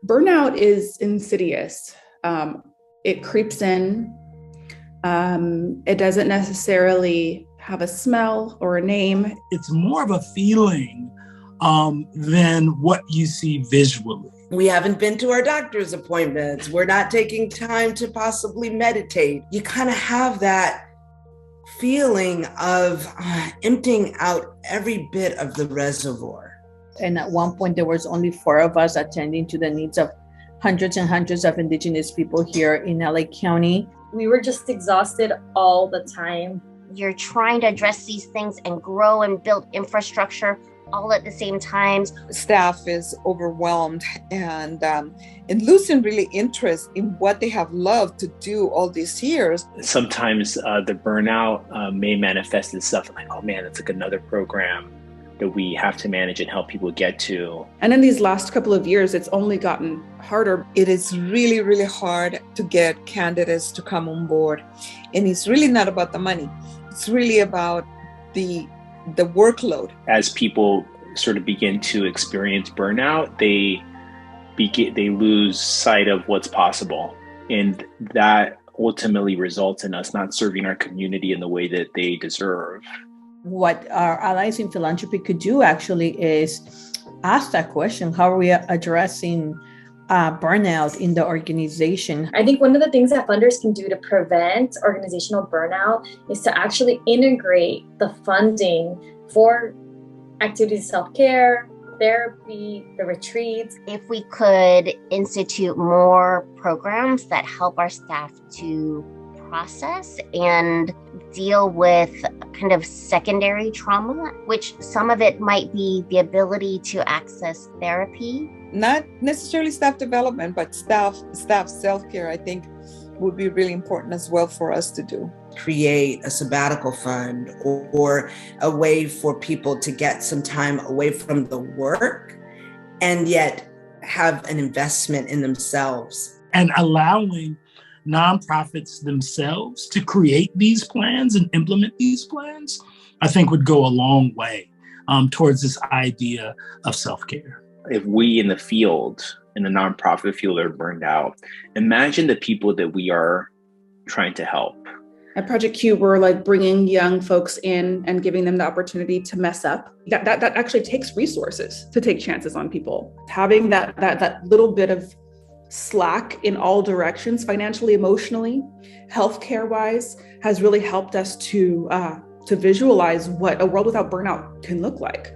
Burnout is insidious. It creeps in. It doesn't necessarily have a smell or a name. It's more of a feeling than what you see visually. We haven't been to our doctor's appointments. We're not taking time to possibly meditate. You kind of have that feeling of emptying out every bit of the reservoir. And at one point, there was only 4 of us attending to the needs of hundreds and hundreds of Indigenous people here in LA County. We were just exhausted all the time. You're trying to address these things and grow and build infrastructure all at the same time. Staff is overwhelmed and losing really interest in what they have loved to do all these years. Sometimes the burnout may manifest itself like, oh man, it's like another program that we have to manage and help people get to. And in these last couple of years, it's only gotten harder. It is really, really hard to get candidates to come on board. And it's really not about the money. It's really about the workload. As people sort of begin to experience burnout, they lose sight of what's possible. And that ultimately results in us not serving our community in the way that they deserve. What our allies in philanthropy could do actually is ask that question: how are we addressing burnout in the organization? I think one of the things that funders can do to prevent organizational burnout is to actually integrate the funding for activities of self-care, therapy, the retreats. If we could institute more programs that help our staff to process and deal with kind of secondary trauma, which some of it might be the ability to access therapy. Not necessarily staff development, but staff self-care, I think would be really important as well for us to do. Create a sabbatical fund or a way for people to get some time away from the work and yet have an investment in themselves. And allowing nonprofits themselves to create these plans and implement these plans, I think would go a long way towards this idea of self-care. If we in the field, in the nonprofit field, are burned out, imagine the people that we are trying to help. At ProjectQ, we're like bringing young folks in and giving them the opportunity to mess up. That actually takes resources to take chances on people. Having that little bit of slack in all directions, financially, emotionally, healthcare wise, has really helped us to visualize what a world without burnout can look like.